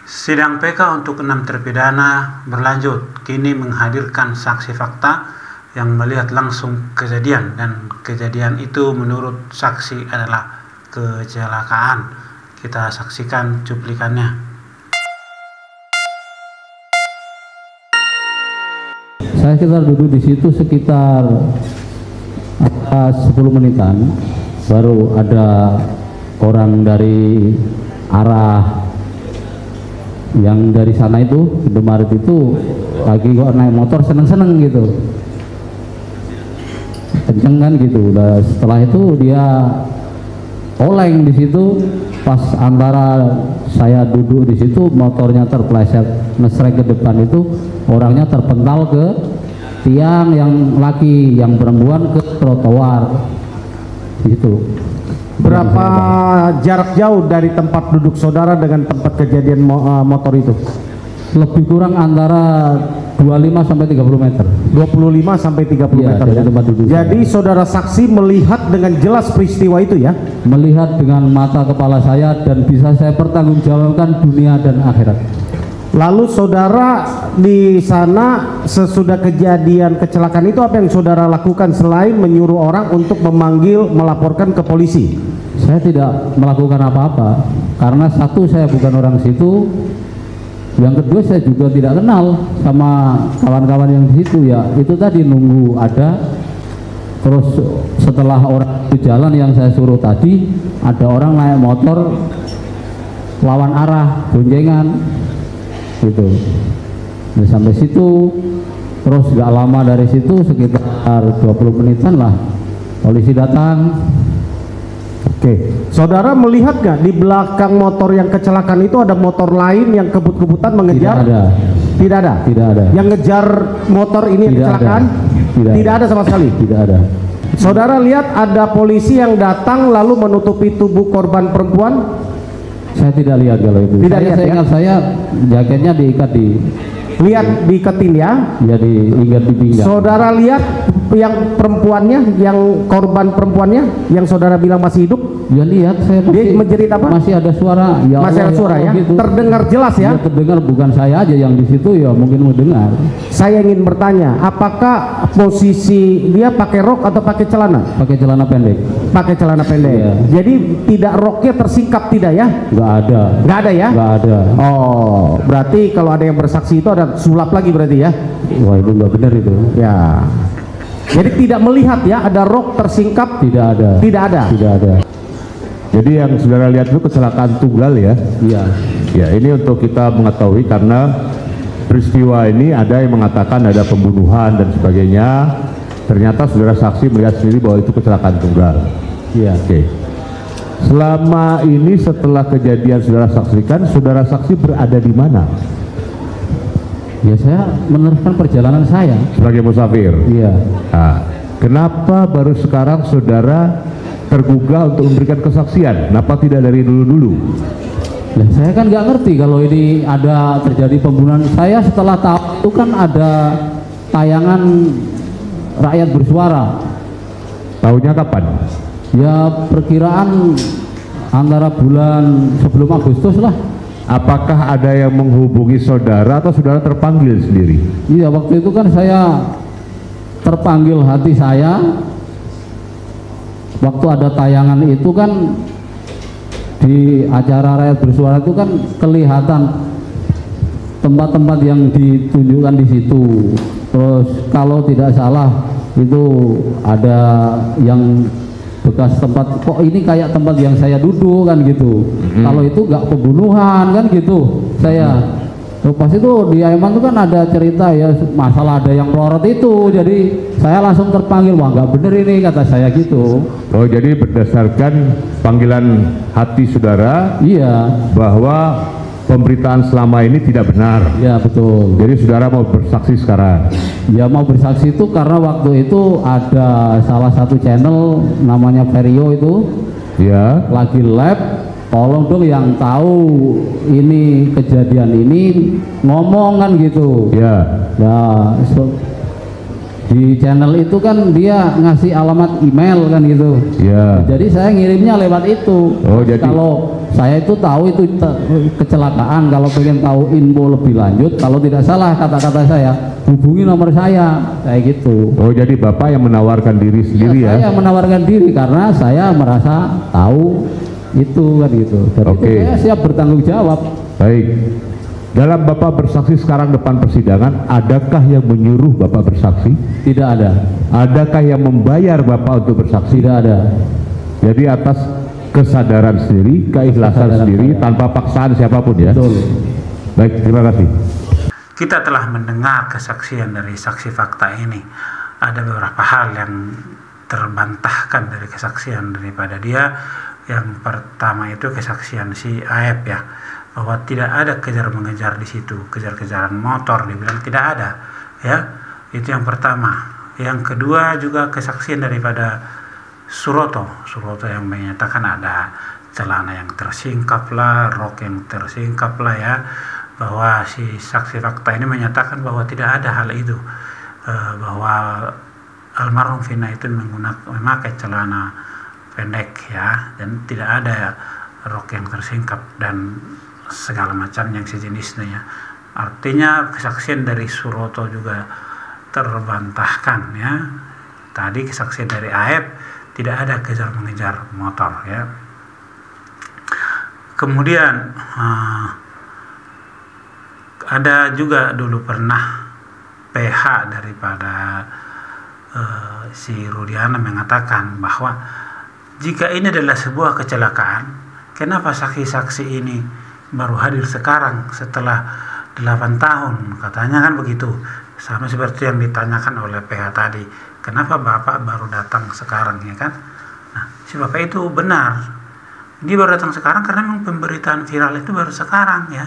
Sidang PK untuk 6 terpidana berlanjut, kini menghadirkan saksi fakta yang melihat langsung kejadian, dan kejadian itu menurut saksi adalah kecelakaan. Kita saksikan cuplikannya. Saya sekitar duduk di situ sekitar 10 menitan, baru ada orang dari arah yang dari sana itu, Indomaret itu lagi kok naik motor seneng-seneng gitu, kenceng kan gitu. Nah, setelah itu dia oleng di situ, pas antara saya duduk di situ motornya terpleset ngesrek ke depan, itu orangnya terpental ke tiang, yang laki, yang perempuan ke trotoar gitu. Berapa jarak jauh dari tempat duduk saudara dengan tempat kejadian motor itu? Lebih kurang antara 25 sampai 30 meter. 25 sampai 30 meter dari ya? tempat duduk. Jadi saudara saksi melihat dengan jelas peristiwa itu ya? Melihat dengan mata kepala saya dan bisa saya pertanggungjawabkan dunia dan akhirat. Lalu saudara di sana sesudah kejadian kecelakaan itu apa yang saudara lakukan selain menyuruh orang untuk melaporkan ke polisi? Saya tidak melakukan apa-apa karena satu, saya bukan orang situ. Yang kedua, saya juga tidak kenal sama kawan-kawan yang di situ ya. Itu tadi nunggu ada, terus setelah orang itu jalan yang saya suruh tadi, ada orang naik motor lawan arah, boncengan gitu. Nah, sampai situ, terus gak lama dari situ sekitar 20 menitan lah polisi datang. Oke, saudara melihat gak di belakang motor yang kecelakaan itu ada motor lain yang kebut-kebutan mengejar? Tidak ada. Tidak ada? Tidak ada. Yang ngejar motor ini yang kecelakaan? Tidak ada sama sekali? Tidak ada. Saudara lihat ada polisi yang datang lalu menutupi tubuh korban perempuan? Saya tidak lihat kalau itu. Tidak lihat, saya ya? ingat saya jaketnya diikat di. Lihat diiketin ya? Ya, diikat di pinggang. Saudara lihat yang perempuannya, yang korban perempuannya, yang saudara bilang masih hidup? Ya lihat, saya Dia menjerit apa? Masih ada suara. Ya masih Allah, ada suara ya? gitu. Terdengar jelas ya? Ya, terdengar, bukan saya aja yang di situ ya, mungkin mendengar. Saya ingin bertanya, apakah posisi dia pakai rok atau pakai celana? Pakai celana pendek. Pakai celana pendek. Iya. Jadi tidak roknya tersingkap, tidak ya? Nggak ada. Nggak ada ya? Nggak ada. Oh, berarti kalau ada yang bersaksi itu ada sulap lagi berarti ya? Wah, itu nggak benar itu. Ya. Jadi tidak melihat ya ada rok tersingkap? Tidak ada. Tidak ada. Tidak ada. Jadi yang saudara lihat itu kecelakaan tunggal ya? Iya. Ya, ini untuk kita mengetahui karena peristiwa ini ada yang mengatakan ada pembunuhan dan sebagainya. Ternyata saudara saksi melihat sendiri bahwa itu kecelakaan tunggal. Iya. Oke. Selama ini setelah kejadian saudara saksikan, saudara saksi berada di mana? Ya, saya meneruskan perjalanan saya. Sebagai musafir. Iya. Nah, kenapa baru sekarang saudara tergugah untuk memberikan kesaksian? Kenapa tidak dari dulu-dulu? Ya, saya kan nggak ngerti kalau ini ada terjadi pembunuhan. Saya setelah tahu itu kan ada tayangan rakyat bersuara. Tahunya kapan? Ya, perkiraan antara bulan sebelum Agustus lah. Apakah ada yang menghubungi saudara atau saudara terpanggil sendiri? Iya, waktu itu kan saya terpanggil hati saya. Waktu ada tayangan itu kan di acara rakyat bersuara itu kan kelihatan tempat-tempat yang ditunjukkan di situ. Terus kalau tidak salah itu ada yang bekas tempat, kok ini kayak tempat yang saya duduk kan gitu. Kalau itu nggak pembunuhan kan gitu. Saya pas itu di Aiman itu kan ada cerita ya masalah ada yang pelorot itu, jadi saya langsung terpanggil. Wah, nggak bener ini, kata saya gitu. Oh, jadi berdasarkan panggilan hati saudara, Iya, bahwa pemberitaan selama ini tidak benar. ya betul. Jadi saudara mau bersaksi sekarang. Ya, mau bersaksi itu karena waktu itu ada salah satu channel namanya Vario itu Ya. lagi live. Tolong dong yang tahu ini kejadian ini ngomong kan gitu. Ya. Ya, di channel itu kan dia ngasih alamat email kan gitu. Ya. Jadi saya ngirimnya lewat itu. Oh, jadi kalau saya itu tahu itu kecelakaan, kalau pengen tahu info lebih lanjut, kalau tidak salah kata-kata saya, hubungi nomor saya, kayak gitu. oh jadi Bapak yang menawarkan diri sendiri ya? Saya menawarkan diri karena saya merasa tahu itu kan gitu. Jadi Oke. saya siap bertanggung jawab. Baik. Dalam Bapak bersaksi sekarang depan persidangan, adakah yang menyuruh Bapak bersaksi? Tidak ada. Adakah yang membayar Bapak untuk bersaksi? Tidak ada. Jadi atas kesadaran sendiri, keikhlasan sendiri, tanpa paksaan siapapun ya? Betul. Baik, terima kasih. Kita telah mendengar kesaksian dari saksi fakta ini. Ada beberapa hal yang terbantahkan dari kesaksian daripada dia. Yang pertama itu kesaksian si Aep ya, bahwa tidak ada kejar-mengejar di situ, kejar-kejaran motor, dibilang tidak ada ya. Itu yang pertama. Yang kedua juga kesaksian daripada Suroto yang menyatakan ada celana yang tersingkap lah, rok yang tersingkap lah ya, bahwa si saksi fakta ini menyatakan bahwa tidak ada hal itu, bahwa almarhum Vina itu memakai celana pendek ya, dan tidak ada rok yang tersingkap dan segala macam yang sejenisnya ya. Artinya kesaksian dari Suroto juga terbantahkan ya. Tadi kesaksian dari Aep tidak ada kejar mengejar motor ya. Kemudian ada juga dulu pernah PH daripada si Rudiana mengatakan bahwa jika ini adalah sebuah kecelakaan, kenapa saksi-saksi ini baru hadir sekarang setelah 8 tahun? Katanya kan begitu. Sama seperti yang ditanyakan oleh PH tadi. Kenapa Bapak baru datang sekarang ya kan? Nah, si Bapak itu benar. Dia baru datang sekarang karena memang pemberitaan viral itu baru sekarang ya.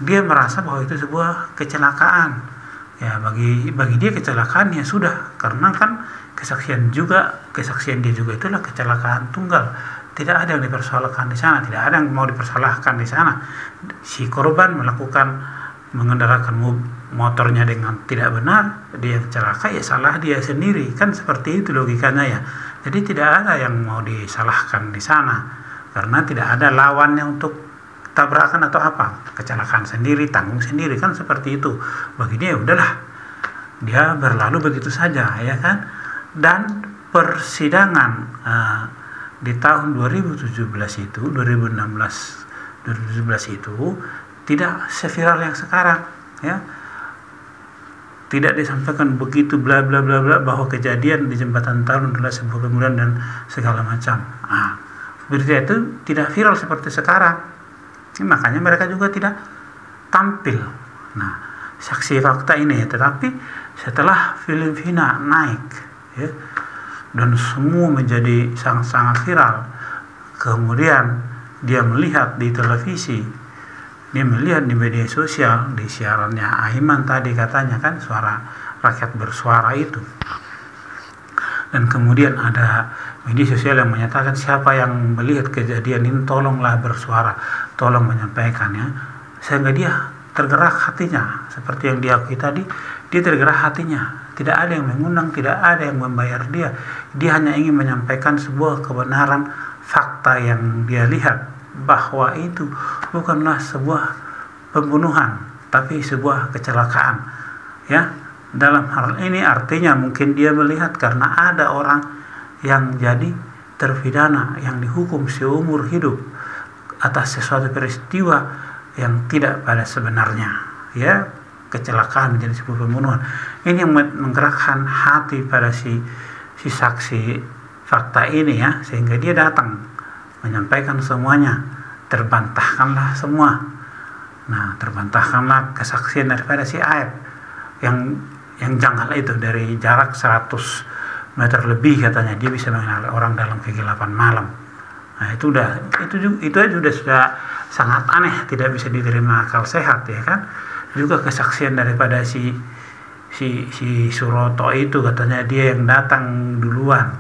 Dia merasa bahwa itu sebuah kecelakaan. Ya, bagi dia kecelakaan ya sudah, karena kan kesaksian dia juga itulah kecelakaan tunggal. Tidak ada yang dipersoalkan di sana, tidak ada yang mau dipersalahkan di sana. Si korban mengendarakan motornya dengan tidak benar, dia celaka ya salah dia sendiri, kan seperti itu logikanya ya. Jadi tidak ada yang mau disalahkan di sana, karena tidak ada lawannya untuk tabrakan atau apa. Kecelakaan sendiri, tanggung sendiri, kan seperti itu. Bagi dia udahlah, dia berlalu begitu saja ya kan. Dan persidangan di tahun 2017 itu, 2017 itu tidak seviral yang sekarang ya. Tidak disampaikan begitu bla bla bla bla bahwa kejadian di jembatan Talun adalah sebuah pembunuhan dan segala macam. Berita itu tidak viral seperti sekarang. Makanya mereka juga tidak tampil. Nah, saksi fakta ini, tetapi setelah film Vina naik ya, dan semua menjadi sangat-sangat viral, kemudian dia melihat di televisi, dia melihat di media sosial, di siarannya Aiman tadi katanya kan, suara rakyat bersuara itu, dan kemudian ada media sosial yang menyatakan siapa yang melihat kejadian ini tolonglah bersuara, tolong menyampaikannya, sehingga dia tergerak hatinya. Seperti yang diakui tadi, dia tergerak hatinya. Tidak ada yang mengundang, tidak ada yang membayar dia. Dia hanya ingin menyampaikan sebuah kebenaran fakta yang dia lihat, bahwa itu bukanlah sebuah pembunuhan, tapi sebuah kecelakaan. Ya, dalam hal ini artinya mungkin dia melihat karena ada orang yang jadi terpidana, yang dihukum seumur hidup atas sesuatu peristiwa yang tidak pada sebenarnya, ya, kecelakaan menjadi sebuah pembunuhan. Ini yang menggerakkan hati pada si saksi fakta ini ya, sehingga dia datang menyampaikan semuanya. Terbantahkanlah semua. Nah, terbantahkanlah kesaksian daripada si Aep yang janggal itu, dari jarak 100 meter lebih katanya dia bisa mengenali orang dalam kegelapan malam. Nah, itu sudah sangat aneh, tidak bisa diterima akal sehat ya kan. Juga kesaksian daripada si Suroto itu, katanya dia yang datang duluan.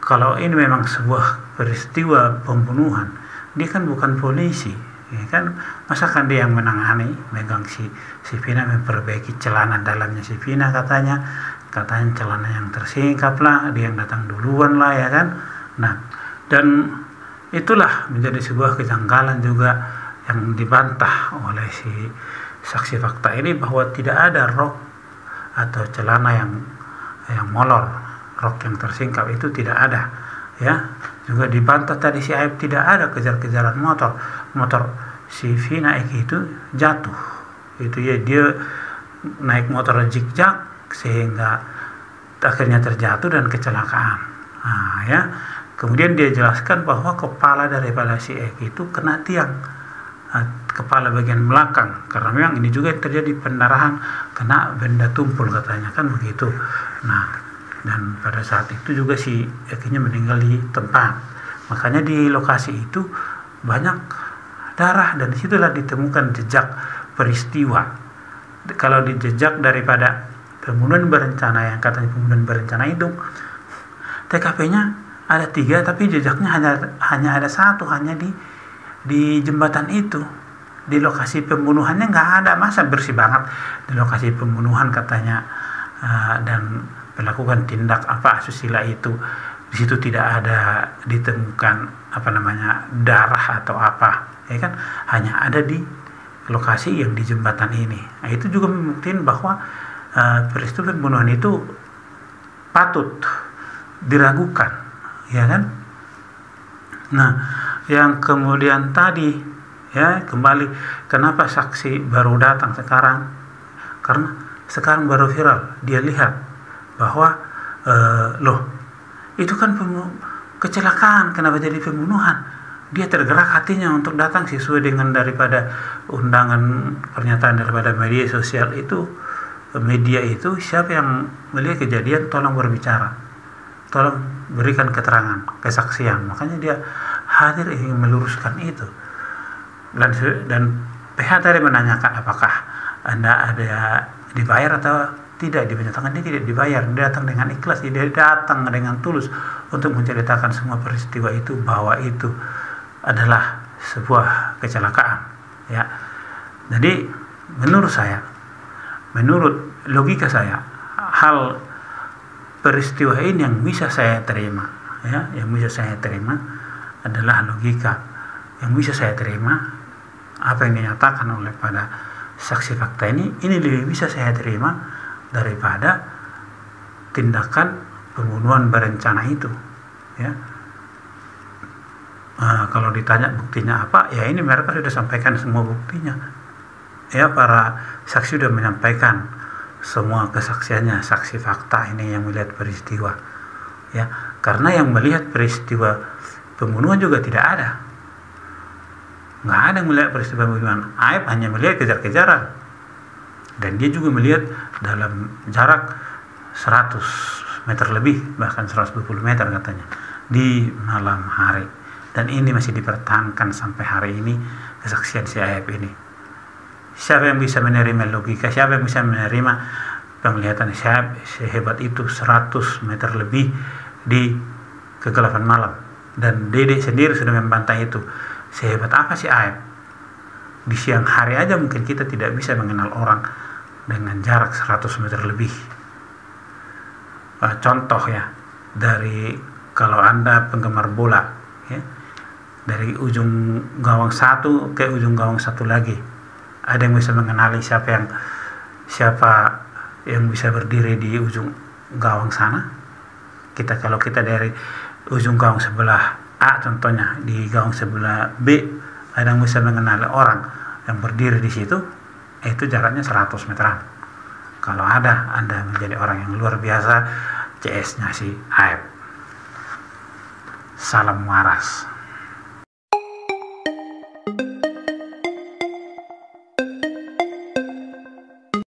Kalau ini memang sebuah peristiwa pembunuhan, dia kan bukan polisi, ya kan, masakan dia yang menangani, megang si Vina, memperbaiki celana dalamnya si Vina, katanya celana yang tersingkap lah, dia yang datang duluan lah, ya kan. Nah, dan itulah menjadi sebuah kejanggalan juga yang dibantah oleh si saksi fakta ini, bahwa tidak ada rok atau celana yang molor, rok yang tersingkap itu tidak ada, ya. Juga dibantah tadi si Aib tidak ada kejar-kejaran motor si Vina Eki itu jatuh, itu ya, dia naik motor zigzag sehingga akhirnya terjatuh dan kecelakaan. Nah, ya, kemudian dia jelaskan bahwa kepala daripada si Eki itu kena tiang, kepala bagian belakang, karena memang ini juga terjadi pendarahan, kena benda tumpul katanya, kan begitu. Nah, dan pada saat itu juga si Ekinya meninggal di tempat, makanya di lokasi itu banyak darah, dan disitulah ditemukan jejak peristiwa. Kalau di jejak daripada pembunuhan berencana, yang katanya pembunuhan berencana itu TKP-nya ada 3, tapi jejaknya hanya ada 1, hanya di jembatan itu. Di lokasi pembunuhannya nggak ada, masa bersih banget di lokasi pembunuhan katanya, dan melakukan tindak asusila itu. Di situ tidak ada ditemukan darah atau apa, ya kan, hanya ada di lokasi yang di jembatan ini. Nah, itu juga membuktikan bahwa peristiwa pembunuhan itu patut diragukan, ya kan. Nah, yang kemudian tadi, ya, kembali kenapa saksi baru datang sekarang, karena sekarang baru viral, dia lihat bahwa loh, itu kan kecelakaan, kenapa jadi pembunuhan. Dia tergerak hatinya untuk datang sesuai dengan daripada undangan pernyataan daripada media sosial itu. Media itu, siapa yang melihat kejadian tolong berbicara, tolong berikan keterangan, kesaksian. Makanya dia hadir ingin meluruskan itu. Dan PH tadi menanyakan apakah Anda ada dibayar atau tidak. Dinyatakan dia tidak dibayar, dia datang dengan ikhlas, dia datang dengan tulus untuk menceritakan semua peristiwa itu, bahwa itu adalah sebuah kecelakaan, ya. Jadi menurut logika saya, hal peristiwa ini yang bisa saya terima, ya, yang bisa saya terima adalah logika yang bisa saya terima. Apa yang dinyatakan oleh pada saksi fakta ini lebih bisa saya terima daripada tindakan pembunuhan berencana itu, ya. Kalau ditanya buktinya apa, ya ini mereka sudah sampaikan semua buktinya, ya. Para saksi sudah menyampaikan semua kesaksiannya, saksi fakta ini yang melihat peristiwa, ya. Karena yang melihat peristiwa pembunuhan juga tidak ada, nggak ada yang melihat peristiwa pembunuhan. Aib hanya melihat kejar-kejaran, dan dia juga melihat dalam jarak 100 meter lebih, bahkan 120 meter katanya, di malam hari. Dan ini masih dipertahankan sampai hari ini, kesaksian si Aib ini. Siapa yang bisa menerima logika, siapa yang bisa menerima penglihatan si Aib sehebat itu, 100 meter lebih di kegelapan malam. Dan Dede sendiri sudah membantah itu. Sehebat apa si Aib? Di siang hari aja mungkin kita tidak bisa mengenal orang dengan jarak 100 meter lebih. Contoh, ya, dari kalau Anda penggemar bola, ya, dari ujung gawang satu ke ujung gawang satu lagi, ada yang bisa mengenali siapa yang bisa berdiri di ujung gawang sana. Kalau kita dari ujung gawang sebelah A contohnya, di gawang sebelah B ada yang bisa mengenali orang yang berdiri di situ, itu jaraknya 100 meteran. Kalau ada, Anda menjadi orang yang luar biasa, CS-nya si Aib. Salam waras.